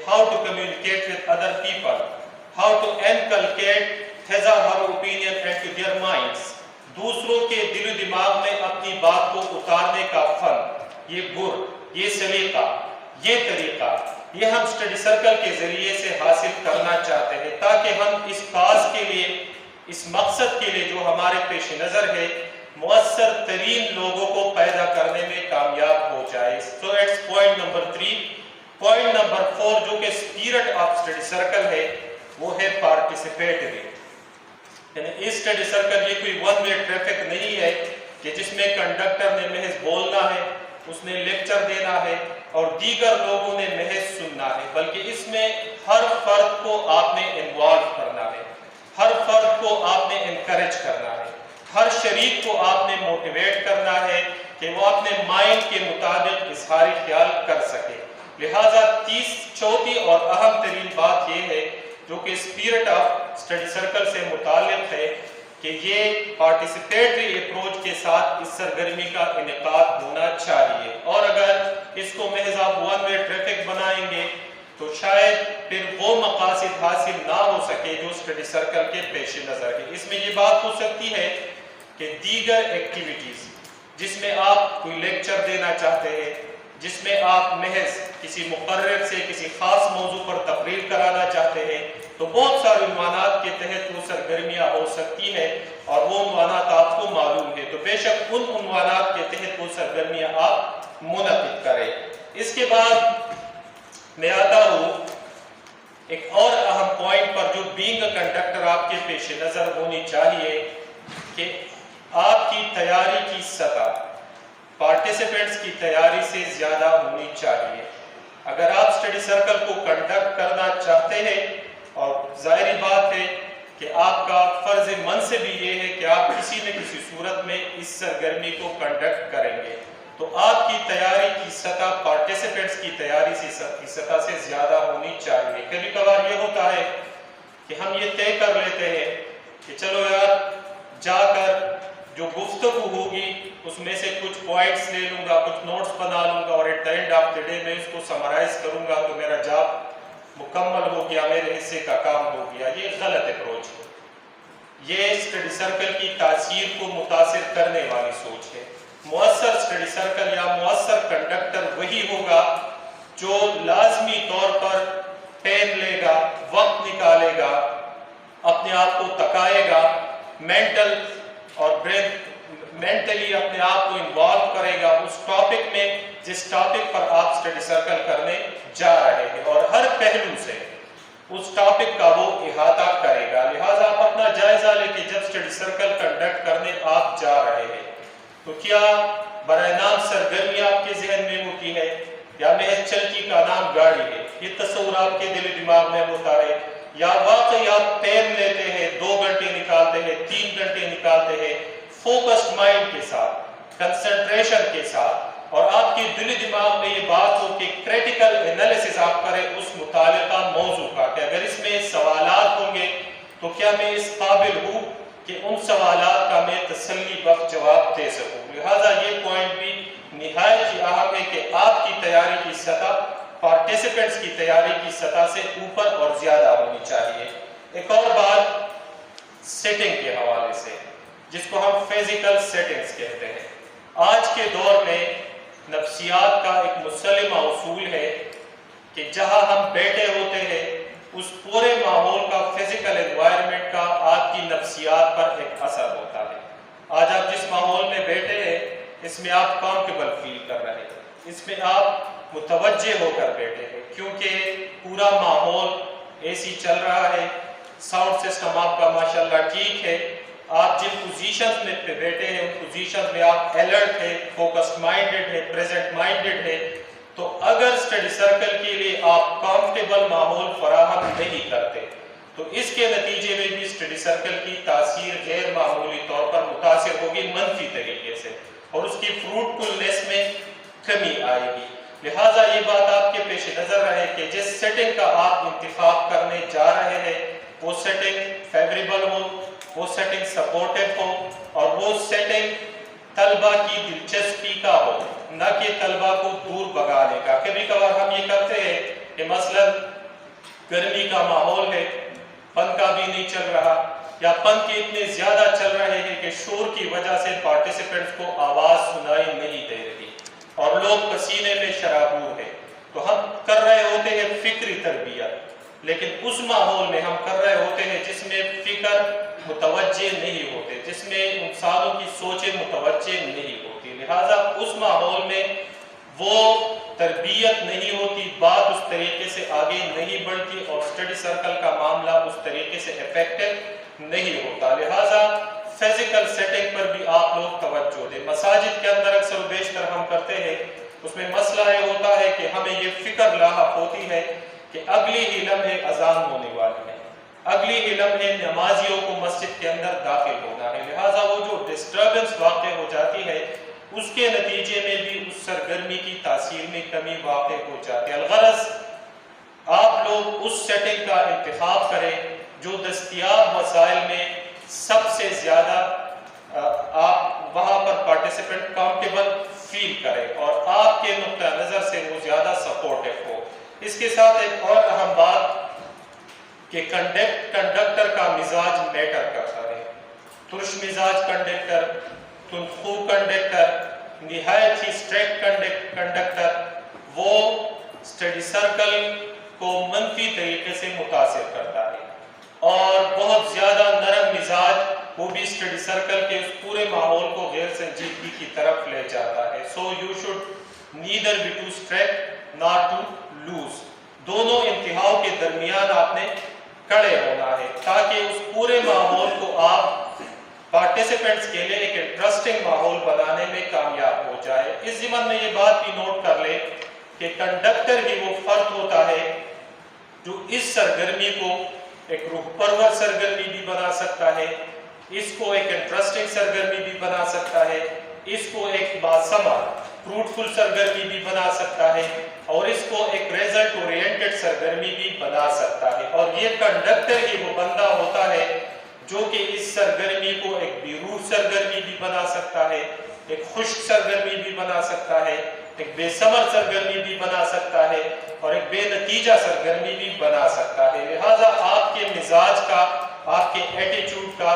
how to communicate with other people, how to inculcate his or her opinion into their minds. دوسروں کے دل و دماغ میں اپنی بات کو اتارنے کا فن، یہ گر، یہ سلیقہ، یہ طریقہ، یہ ہم اسٹڈی سرکل کے ذریعے سے حاصل کرنا چاہتے ہیں تاکہ ہم اس کاز کے لیے، اس مقصد کے لیے جو ہمارے پیش نظر ہے، مؤثر ترین لوگوں کو پیدا کرنے میں کامیاب ہو جائے. So it's point number 3. Point number 4 جو کہ اسپیرٹ آف اسٹڈی سرکل ہے وہ ہے پارٹیسپیٹری. یعنی اس اسٹڈی سرکل یہ کوئی ون وے ٹریفک نہیں ہے کہ جس میں کنڈکٹر نے محض بولنا ہے، اس نے لیکچر دینا ہے اور دیگر لوگوں نے محض سننا ہے، بلکہ اس میں ہر فرد کو آپ نے انوالو کرنا ہے، ہر فرد کو آپ نے انکریج کرنا ہے، ہر شریک کو آپ نے موٹیویٹ کرنا ہے کہ وہ اپنے مائنڈ کے مطابق اظہار خیال کر سکے. لہٰذا چوتھی اور اہم ترین بات یہ ہے جو کہ اسپیرٹ آف اسٹڈی سرکل سے متعلق ہے کہ یہ پارٹیسپیٹری اپروچ کے ساتھ اس سرگرمی کا انعقاد ہونا چاہیے. اور اگر اس کو محض آپ ون وے ٹریفک بنائیں گے تو شاید پھر وہ مقاصد حاصل نہ ہو سکے جو اسٹڈی سرکل کے پیش نظر ہے. اس میں یہ بات ہو سکتی ہے کہ دیگر ایکٹیویٹیز جس میں آپ کوئی لیکچر دینا چاہتے ہیں، جس میں آپ محض کسی مقرر سے کسی خاص موضوع پر تقریر کرانا چاہتے ہیں، تو بہت سارے عنوانات کے تحت وہ سرگرمیاں ہو سکتی ہیں اور وہ عنوانات آپ کو معلوم ہے، تو بے شک ان عنوانات کے تحت وہ سرگرمیاں آپ منعقد کریں. اس کے بعد میں آتا ہوں ایک اور اہم پوائنٹ پر جو بینگ اے کنڈکٹر آپ کے پیش نظر ہونی چاہیے کہ آپ کی تیاری کی سطح پارٹیسپینٹس کی تیاری سے زیادہ ہونی چاہیے. اگر آپ اسٹڈی سرکل کو کنڈکٹ کرنا چاہتے ہیں، اور ظاہری بات ہے کہ آپ کا فرض منصب بھی یہ ہے کہ آپ کسی نہ کسی صورت میں اس سرگرمی کو کنڈکٹ کریں گے، تو آپ کی تیاری کی سطح پارٹیسپینٹس کی تیاری کی سطح سے زیادہ ہونی چاہیے. کبھی کبھار یہ ہوتا ہے کہ ہم یہ طے کر لیتے ہیں کہ چلو یار جا کر جو گفتگو ہوگی اس میں سے کچھ پوائنٹس لے لوں گا، کچھ نوٹس بنا لوں گا اور at the end of the day میں اس کو سمرائز کروں گا تو میرا جاب مکمل ہو گیا، میرے حصے کا کام ہو گیا. یہ غلط اپروچ ہے، یہ اسٹڈی سرکل کی تاثیر کو متاثر کرنے والی سوچ ہے. مؤثر اسٹڈی سرکل یا مؤثر کنڈکٹر وہی ہوگا جو لازمی طور پر پین لے گا، وقت نکالے گا، اپنے آپ کو تکائے گا، مینٹل اور مینٹلی اپنے آپ کو انوالو کرے گا اس ٹاپک میں جس ٹاپک پر آپ اسٹڈی سرکل کرنے جا رہے ہیں، اور ہر پہلو سے اس ٹاپک کا وہ احاطہ کرے گا. لہٰذا آپ اپنا جائزہ لے کے جب اسٹڈی سرکل کنڈکٹ کرنے آپ جا رہے ہیں تو کیا برائے نام سرگرمی آپ کے ذہن میں ہوتی ہے یا محض چلتی کا نام گاڑی ہے؟ یہ تصور آپ کے دل و دماغ میں ہوتا ہے یا واقعی آپ پین لیتے ہیں، 2 گھنٹے نکالتے ہیں، 3 گھنٹے نکالتے ہیں فوکسڈ مائنڈ کے ساتھ، کنسنٹریشن کے ساتھ، اور آپ کے دل و دماغ میں یہ بات ہو کہ کریٹیکل انالیسس آپ کریں اس متعلقہ موضوع کا کہ اگر اس میں سوالات ہوں گے تو کیا میں اس قابل ہوں کہ ان سوالات کا میں تسلی بخش جواب دے سکوں. لہٰذا یہ پوائنٹ بھی نہایت ہی اہم ہے کہ آپ کی تیاری کی سطح پارٹیسپینٹس کی تیاری کی سطح سے اوپر اور زیادہ ہونی چاہیے. ایک اور بات سیٹنگ کے حوالے سے جس کو ہم فزیکل سیٹنگز کہتے ہیں. آج کے دور میں نفسیات کا ایک مسلمہ اصول ہے کہ جہاں ہم بیٹھے ہوتے ہیں اس پورے ماحول کا، فزیکل انوائرمنٹ کا آپ کی نفسیات پر ایک اثر ہوتا ہے. آج آپ جس ماحول میں بیٹھے ہیں اس میں آپ کمفرٹیبل فیل کر رہے ہیں، اس میں آپ متوجہ ہو کر بیٹھے ہیں کیونکہ پورا ماحول اے سی چل رہا ہے، ساؤنڈ سسٹم آپ کا ماشاءاللہ ٹھیک ہے، آپ جن پوزیشنز میں پہ بیٹھے ہیں ان پوزیشنز میں آپ الرٹ ہے، فوکسڈ مائنڈڈ ہے، پریزنٹ مائنڈڈ ہے. تو اگر اسٹڈی سرکل کے لیے آپ کمفرٹیبل ماحول فراہم نہیں کرتے تو اس کے نتیجے میں بھی اسٹڈی سرکل کی تاثیر غیر معمولی طور پر متاثر ہوگی منفی طریقے سے اور اس کی فروٹفلنس میں کمی آئے گی. لہٰذا یہ بات آپ کے پیش نظر رہے کہ جس سیٹنگ کا آپ انتخاب کرنے جا رہے ہیں وہ سیٹنگ فیوریبل ہو، وہ سیٹنگ سپورٹیو ہو اور وہ سیٹنگ طلبہ کی دلچسپی کا ہو، نہ کہ طلبہ کو دور بھگانے کا. کبھی کبھار ہم یہ کرتے ہیں کہ مثلا گرمی کا ماحول ہے، پنکھا بھی نہیں چل رہا، یا پنکھے اتنے زیادہ چل رہے ہیں کہ شور کی وجہ سے پارٹیسپینٹس کو آواز سنائی نہیں دے رہی اور لوگ پسینے میں شرابور ہیں، تو ہم کر رہے ہوتے ہیں فکری تربیت، لیکن اس ماحول میں ہم کر رہے ہوتے ہیں جس میں فکر متوجہ نہیں ہوتے، جس میں انسانوں کی سوچیں متوجہ نہیں ہوتی، لہٰذا اس ماحول میں وہ تربیت نہیں ہوتی، بات اس طریقے سے آگے نہیں بڑھتی اور اسٹڈی سرکل کا معاملہ اس طریقے سے افیکٹو نہیں ہوتا، لہٰذا فزیکل سیٹنگ پر بھی آپ لوگ توجہ دیں۔ مساجد کے اندر اکثر و بیشتر ہم کرتے ہیں، اس میں مسئلہ یہ ہوتا ہے کہ ہمیں یہ فکر لاحق ہوتی ہے کہ اگلی ہی لمحے اذان ہونے والی ہے، اگلی ہی لمحے نمازیوں کو مسجد کے اندر داخل ہونا ہے، لہٰذا وہ جو ڈسٹربنس واقع ہو جاتی ہے اس کے نتیجے میں بھی اس سرگرمی کی تاثیر میں کمی واقع ہو جاتی ہے۔ الغرض آپ لوگ اس سیٹنگ کا انتخاب کریں جو دستیاب وسائل میں سب سے زیادہ آپ وہاں پر پارٹیسپینٹ کاؤنٹیبل فیل کریں اور آپ کے نقطہ نظر سے وہ زیادہ سپورٹیو ہو۔ اس کے ساتھ ایک اور اہم بات کہ کنڈکٹر کا مزاج میٹر کرتا ہے، ترش مزاج کنڈکٹر، تنخو کنڈکٹر، نہایت ہی اسٹریکٹ کنڈکٹر، وہ اسٹڈی سرکل کو منفی طریقے سے متاثر کرتا ہے، اور بہت زیادہ نرم مزاج وہ بھی اسٹڈی سرکل کے اس پورے ماحول کو غیر سنجیدگی کی طرف لے جاتا ہے۔ So you should neither be too strict not too loose, دونوں انتہاؤں کے درمیان آپ نے کھڑے ہونا ہے تاکہ اس پورے ماحول کو آپ پارٹیسپینٹس کے لیے ایک انٹرسٹنگ ماحول بنانے میں کامیاب ہو جائے۔ اس ضمن میں یہ بات بھی نوٹ کر لیں کہ کنڈکٹر ہی وہ فرد ہوتا ہے جو اس سرگرمی کو ایک روح پرور سرگرمی بھی بنا سکتا ہے، اس کو ایک انٹرسٹنگ سرگرمی بھی بنا سکتا ہے، اس کو ایک باثمر فروٹفل سرگرمی بھی بنا سکتا ہے، اور اس کو ایک ریزلٹ اورینٹڈ سرگرمی بھی بنا سکتا ہے، اور یہ کنڈکٹر ہی وہ بندہ ہوتا ہے جو کہ اس سرگرمی کو ایک بے روح سرگرمی بھی بنا سکتا ہے، ایک خشک سرگرمی بھی بنا سکتا ہے، ایک بے ثمر سرگرمی بھی بنا سکتا ہے، اور ایک بے نتیجہ سرگرمی بھی بنا سکتا ہے۔ لہٰذا آپ کے مزاج کا، آپ کے ایٹیچیوڈ کا،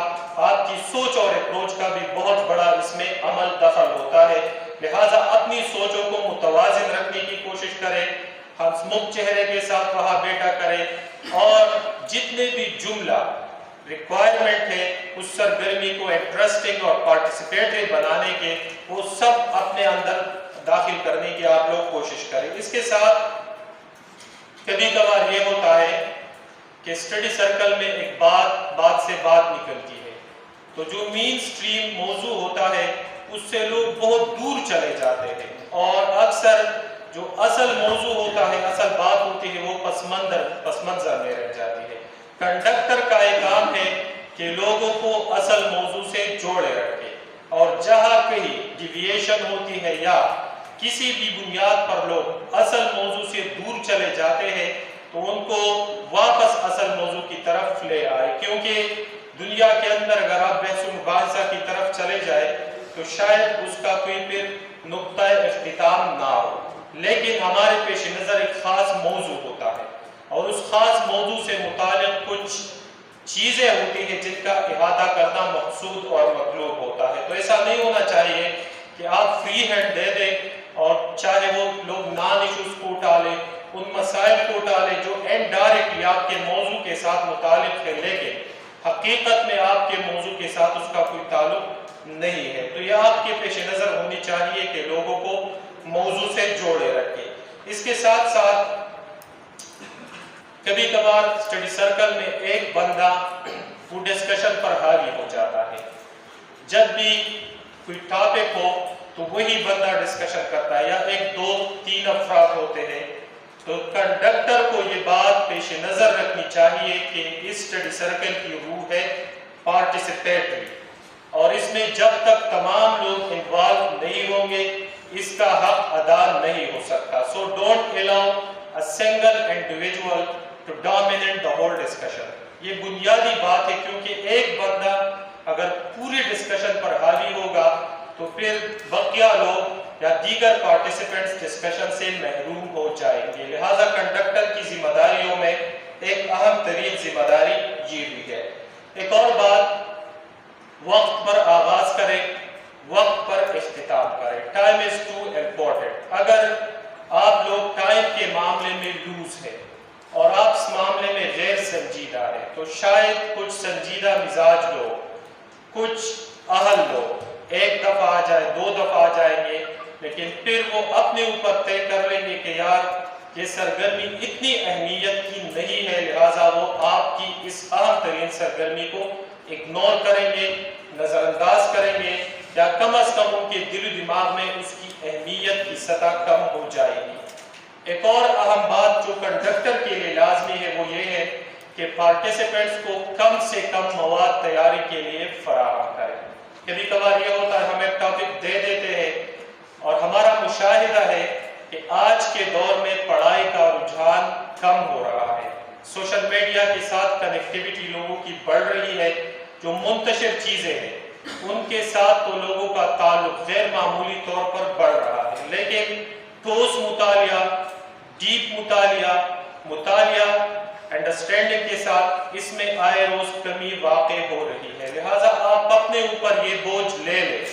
آپ کی سوچ اور اپروچ کا بھی بہت بڑا اس میں عمل دخل ہوتا ہے، لہٰذا اپنی سوچوں کو متوازن رکھنے کی کوشش کریں، ہنسمکھ چہرے کے ساتھ وہاں بیٹھا کریں، اور جتنے بھی جملہ ریکوائرمنٹ ہے اس سرگرمی کو انٹرسٹنگ اور پارٹیسپیٹری بنانے کے، وہ سب اپنے اندر داخل کرنے کی آپ لوگ کوشش کریں۔ اس کے ساتھ کبھی کبھار یہ ہوتا ہے کہ اسٹڈی سرکل میں ایک بات سے بات نکلتی ہے، تو جو مین سٹریم موضوع ہوتا ہے اس سے لوگ بہت دور چلے جاتے ہیں، اور اکثر جو اصل موضوع ہوتا ہے، اصل بات ہوتی ہے، وہ پس منظر میں رہ جاتی ہے۔ کنڈکٹر کا ایک کام ہے کہ لوگوں کو اصل موضوع سے جوڑے رکھے، اور جہاں کہیں ڈیویشن ہوتی ہے یا کسی بھی بنیاد پر لوگ اصل موضوع سے دور چلے جاتے ہیں تو ان کو واپس اصل موضوع کی طرف لے آئے، کیونکہ دنیا کے اندر اگر آپ بحث و مباحثہ کی طرف چلے جائے تو شاید اس کا کوئی پھر نقطہ اختتام نہ ہو، لیکن ہمارے پیش نظر ایک خاص موضوع ہوتا ہے، اور اس خاص موضوع سے متعلق کچھ چیزیں ہوتی ہیں جن کا احاطہ کرنا مقصود اور مطلوب ہوتا ہے۔ تو ایسا نہیں ہونا چاہیے کہ آپ فری ہینڈ دے دیں اور چاہے وہ لوگ نان ایشوز کو اٹھا لیں، ان مسائل کو اٹھا لیں جو انڈائریکٹلی آپ کے موضوع کے ساتھ متعلق ہے، لیکن حقیقت میں آپ کے موضوع کے ساتھ اس کا کوئی تعلق نہیں ہے۔ تو یہ آپ کے پیش نظر ہونی چاہیے کہ لوگوں کو موضوع سے جوڑے رکھیں۔ اس کے ساتھ ساتھ کبھی کبھار اسٹڈی سرکل میں ایک بندہ وہ ڈسکشن پر حاوی ہو جاتا ہے، جب بھی کوئی ٹاپک ہو تو وہی بندہ ڈسکشن کرتا ہے، یا ایک دو تین افراد ہوتے ہیں، تو کنڈکٹر کو یہ بات پیش نظر رکھنی چاہیے کہ اس اسٹڈی سرکل کی روح ہے پارٹیسپیٹری، اور اس میں جب تک تمام لوگ انوالو نہیں ہوں گے اس کا حق ادا نہیں ہو سکتا۔ So don't allow a single individual to dominate the whole discussion۔ یہ بنیادی بات ہے، کیونکہ ایک بندہ اگر پوری ڈسکشن پر حاوی ہوگا تو پھر بقیہ لوگ یا دیگر پارٹیسپینٹس ڈسکشن سے محروم ہو جائیں گے. لہٰذا کنڈکٹر کی ذمہ داریوں میں ایک اہم ترین ذمہ داری یہ بھی ہے. ایک اور بات، وقت پر آغاز کریں، وقت پر اختتام کریں. Time is two important. اگر آپ لوگ ٹائم کے معاملے میں لوز ہیں اور آپ اس معاملے میں غیر سنجیدہ ہیں تو شاید کچھ سنجیدہ مزاج لوگ، کچھ اہل لوگ ایک دفعہ آ جائے، دو دفعہ آ جائیں گے، لیکن پھر وہ اپنے اوپر طے کر لیں گے کہ یار یہ سرگرمی اتنی اہمیت کی نہیں ہے، لہٰذا وہ آپ کی اس اہم ترین سرگرمی کو اگنور کریں گے، نظر انداز کریں گے، یا کم از کم ان کے دل و دماغ میں اس کی اہمیت کی سطح کم ہو جائے گی. ایک اور اہم بات جو کنڈکٹر کے لیے لازمی ہے وہ یہ ہے کہ پارٹیسپینٹس کو کم سے کم مواد تیاری کے لیے فراہم کریں. کبھی کبھار یہ ہوتا ہے ہم ایک ٹاپک دے دیتے ہیں اور ہمارا مشاہدہ ہے کہ آج کے دور میں پڑھائی کا رجحان کم ہو رہا ہے. سوشل میڈیا کے ساتھ کنیکٹیویٹی لوگوں کی بڑھ رہی ہے. جو منتشر چیزیں ہیں ان کے ساتھ تو لوگوں کا تعلق غیر معمولی طور پر بڑھ رہا ہے، لیکن ٹھوس مطالعہ، ڈیپ مطالعہ انڈرسٹینڈنگ کے ساتھ اس میں آئے روز کمی واقع ہو رہی ہے. لہٰذا آپ اپنے اوپر یہ بوجھ لے لیں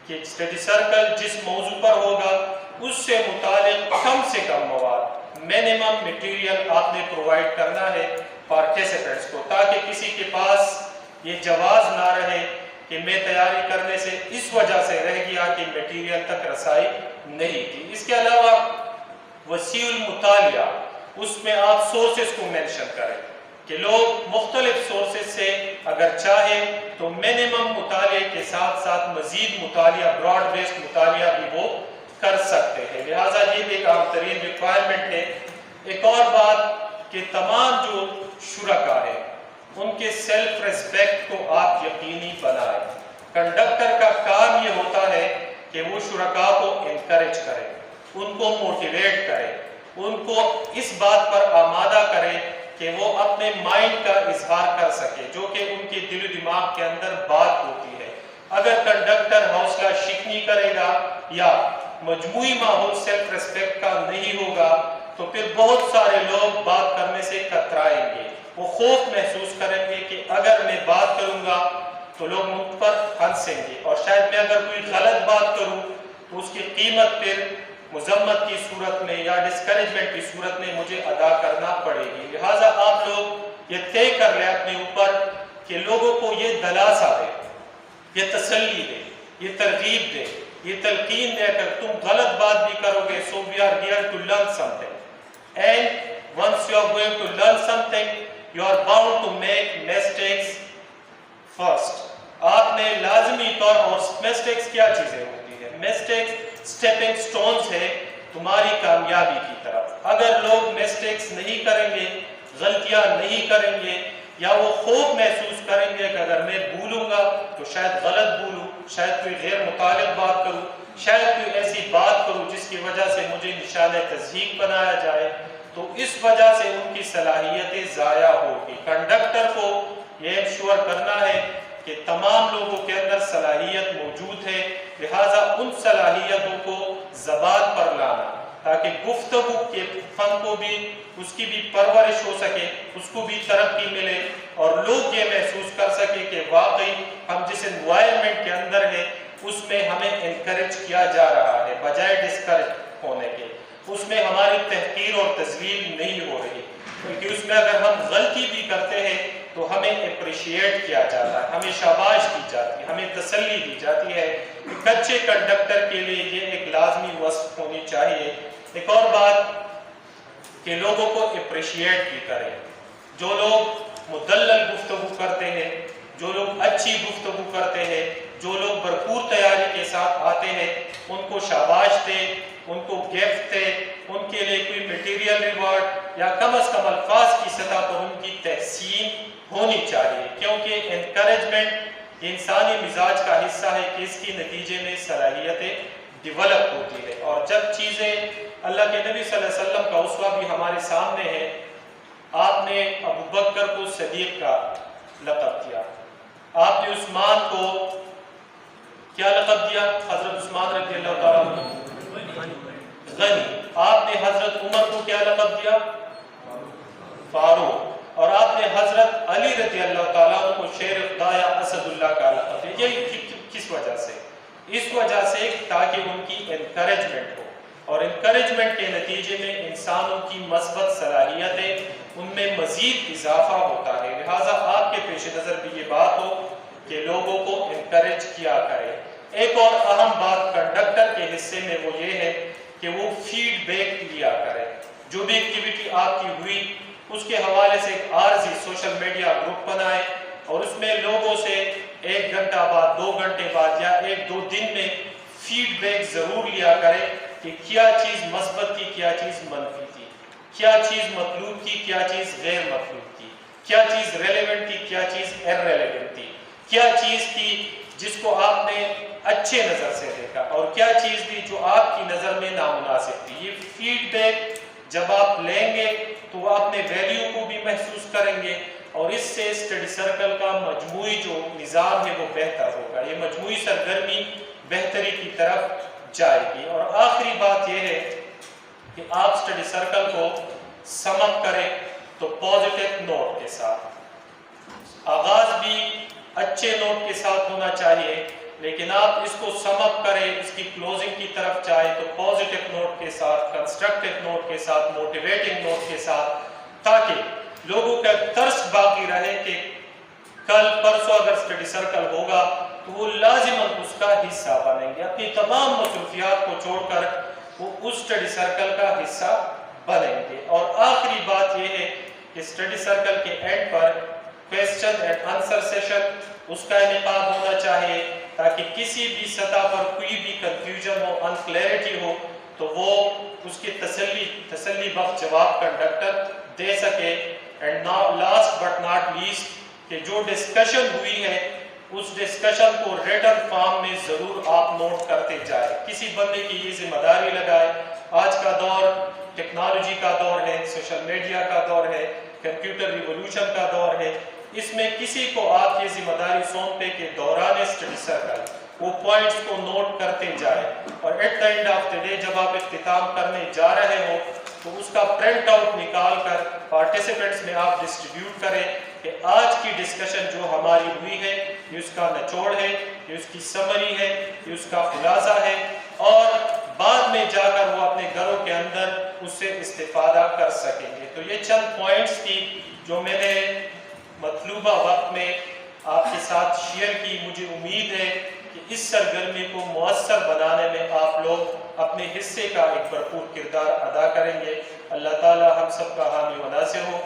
کہ اسٹڈی سرکل جس موضوع پر ہوگا اس سے متعلق کم سے کم مواد، منیمم مٹیریل آپ نے پرووائڈ کرنا ہے پارٹیسپینٹس کو، تاکہ کسی کے پاس یہ جواز نہ رہے کہ میں تیاری کرنے سے اس وجہ سے رہ گیا کہ میٹیریل تک رسائی نہیں کی. اس کے علاوہ وسیع المطالعہ، اس میں آپ سورسز کو مینشن کریں کہ لوگ مختلف سورسز سے اگر چاہیں تو منیمم مطالعے کے ساتھ ساتھ مزید مطالعہ، براڈ بیسڈ مطالعہ بھی وہ کر سکتے ہیں. لہٰذا یہ بھی ایک اہم ترین ریکوائرمنٹ ہے. ایک اور بات کہ تمام جو شرکاء ہیں ان کے سیلف ریسپیکٹ کو آپ یقینی بنائیں. کنڈکٹر کا کام یہ ہوتا ہے کہ وہ شرکاء کو انکریج کرے، ان کو موٹیویٹ کرے، ان کو اس بات پر آمادہ کرے کہ وہ اپنے مائنڈ کا اظہار کر سکے جو کہ ان کے دل و دماغ کے اندر بات ہوتی ہے. اگر کنڈکٹر حوصلہ شکنی کرے گا یا مجموعی ماحول سیلف ریسپیکٹ کا نہیں ہوگا تو پھر بہت سارے لوگ بات کرنے سے کترائیں گے. وہ خوف محسوس کریں گے کہ اگر میں بات کروں گا تو لوگ مجھ پر ہنسیں گے، اور شاید میں اگر کوئی غلط بات کروں تو اس کی قیمت پھر مذمت کی صورت میں یا ڈسکریجمنٹ کی صورت میں مجھے ادا کرنا پڑے گی. لہٰذا آپ لوگ یہ طے کر لیں اپنے اوپر کہ لوگوں کو یہ دلاسا دے، یہ تسلی دے، یہ ترغیب دے، یہ تلقین دے کر تم غلط بات بھی کرو گے. So we are here to learn something, and once you are going to learn something you are bound to make mistakes first. آپ نے لازمی طور، اور مسٹیکس کیا چیزیں ہوتی ہیں؟ مسٹیکس اسٹیپنگ سٹونز ہے تمہاری کامیابی کی طرف. اگر لوگ مسٹیکس نہیں کریں گے، غلطیاں نہیں کریں گے، یا وہ خوف محسوس کریں گے کہ اگر میں بھولوں گا تو شاید غلط بھولوں، شاید کوئی غیر متعلق بات کروں، شاید کوئی ایسی بات کروں جس کی وجہ سے مجھے نشانہ تضحیک بنایا جائے، تو اس وجہ سے ان کی صلاحیتیں ضائع ہوگی. کنڈکٹر کو یہ انشور کرنا ہے کہ تمام لوگوں کے اندر صلاحیت موجود ہے، لہٰذا ان صلاحیتوں کو زبان پر لانا تاکہ گفتگو کے فن کو بھی، اس کی بھی پرورش ہو سکے، اس کو بھی ترقی ملے، اور لوگ یہ محسوس کر سکے کہ واقعی ہم جس انوائرمنٹ کے اندر ہیں اس میں ہمیں انکریج کیا جا رہا ہے بجائے ڈسکریج ہونے کے. اس میں ہماری تحقیر اور تذلیل نہیں ہو رہی، بلکہ اس میں اگر ہم غلطی بھی کرتے ہیں تو ہمیں اپریشیٹ کیا جاتا ہے، ہمیں شاباش دی جاتی ہے، ہمیں تسلی دی جاتی ہے. ایک اچھے کنڈکٹر کے لیے یہ ایک لازمی وصف ہونی چاہیے. ایک اور بات کہ لوگوں کو اپریشیٹ بھی کریں. جو لوگ مدلل گفتگو کرتے ہیں، جو لوگ اچھی گفتگو کرتے ہیں، جو لوگ بھرپور تیاری کے ساتھ آتے ہیں، ان کو شاباش دیں، ان کو گفٹ دیں، ان کے لیے کوئی میٹیریل ریوارڈ یا کم از کم الفاظ کی سطح پر ان کی تحسین ہونی چاہیے، کیونکہ انکریجمنٹ انسانی مزاج کا حصہ ہے کہ اس کی نتیجے میں صلاحیتیں ڈیولپ ہوتی ہے. اور جب چیزیں اللہ کے نبی صلی اللہ علیہ وسلم کا اسوہ بھی ہمارے سامنے ہے، آپ نے ابو بکر کو صدیق کا لقب دیا، آپ نے عثمان کو کیا لقب دیا حضرت عثمان رضی اللہ تعالیٰ عنہ؟ غنی. آپ نے حضرت عمر کو کیا لقب دیا؟ فاروق. اور آپ نے حضرت علی رضی اللہ تعالیٰ عنہ کو شیر خدا یا اسد اللہ کا لقب دیا. یہ کس وجہ سے؟ اس وجہ سے تاکہ ان کی انکریجمنٹ ہو، اور انکریجمنٹ کے نتیجے میں انسانوں کی مثبت صلاحیتیں ان میں مزید اضافہ ہوتا ہے. لہٰذا آپ کے پیش نظر بھی یہ بات ہو کہ لوگوں کو انکریج کیا کرے. ایک اور اہم بات کنڈکٹر کے حصے میں وہ یہ ہے کہ وہ فیڈ بیک لیا کرے. جو بھی ایکٹیویٹی آپ کی ہوئی اس کے حوالے سے ایک عارضی سوشل میڈیا گروپ بنائے اور اس میں لوگوں سے 1 گھنٹہ بعد 2 گھنٹے بعد یا 1-2 دن میں فیڈ بیک ضرور لیا کرے کہ کیا چیز مثبت تھی، کیا چیز منفی تھی، کیا چیز مطلوب تھی، کیا چیز غیر مطلوب تھی، کیا چیز ریلیونٹ تھی، کیا چیز ارریلیونٹ تھی، کیا چیز تھی جس کو آپ نے اچھے نظر سے دیکھا اور کیا چیز تھی جو آپ کی نظر میں نامناسب تھی. یہ فیڈ بیک جب آپ لیں گے تو وہ اپنے ویلیو کو بھی محسوس کریں گے اور اس سے اسٹڈی سرکل کا مجموعی جو نظام ہے وہ بہتر ہوگا. یہ مجموعی سرگرمی بہتری کی طرف جائے گی. اور آخری بات یہ ہے کہ آپ اسٹڈی سرکل کو سم اپ کریں تو پازیٹیو نوٹ کے ساتھ. آغاز بھی اچھے نوٹ کے ساتھ ہونا چاہیے، لیکن آپ اس کو سم اپ کریں، اس کی کلوزنگ کی طرف جائیں تو پازیٹیو نوٹ کے ساتھ، کنسٹرکٹیو نوٹ کے ساتھ، موٹیویٹنگ نوٹ کے ساتھ، تاکہ لوگوں کا ترس باقی رہے کہ کل پرسوں اگر اسٹڈی سرکل ہوگا تو وہ لازماً اس کا حصہ بنیں گے. اپنی تمام مصروفیات کو چھوڑ کر وہ اس اسٹڈی سرکل کا حصہ بنیں گے. اور آخری بات یہ ہے کہ اسٹڈی سرکل کے اینڈ پر کویسچن اینڈ آنسر سیشن اس کا انعقاد ہونا چاہیے تاکہ کسی بھی سطح پر کوئی بھی کنفیوژن ہو، انکلیئرٹی ہو تو وہ اس کے تسلی بخش جواب کنڈکٹر دے سکے. And last but not least کہ جو ڈسکشن ہوئی ہے اس ڈسکشن کو ریٹن فارم میں ضرور آپ نوٹ کرتے جائیں. کسی بندے کی یہ ذمہ داری لگائے. آج کا دور ٹیکنالوجی کا دور ہے، سوشل میڈیا کا دور ہے، کمپیوٹر ریولوشن کا دور ہے. اس میں کسی کو آپ یہ ذمہ داری سونپے کہ دوران اسٹڈی سرکل وہ پوائنٹس کو نوٹ کرتے جائیں اور at the end of the day جب آپ اختتام کرنے جا رہے ہو تو اس کا پرنٹ آؤٹ نکال کر پارٹیسپینٹس میں آپ ڈسٹریبیوٹ کریں کہ آج کی ڈسکشن جو ہماری ہوئی ہے یہ اس کا نچوڑ ہے، یہ اس کی سمری ہے، یہ اس کا خلاصہ ہے، اور بعد میں جا کر وہ اپنے گھروں کے اندر اس سے استفادہ کر سکیں گے. تو یہ چند پوائنٹس تھی جو میں نے مطلوبہ وقت میں آپ کے ساتھ شیئر کی. مجھے امید ہے کہ اس سرگرمی کو مؤثر بنانے میں آپ لوگ اپنے حصے کا ایک بھرپور کردار ادا کریں گے. اللہ تعالی ہم سب کا حامی و ناصر ہو.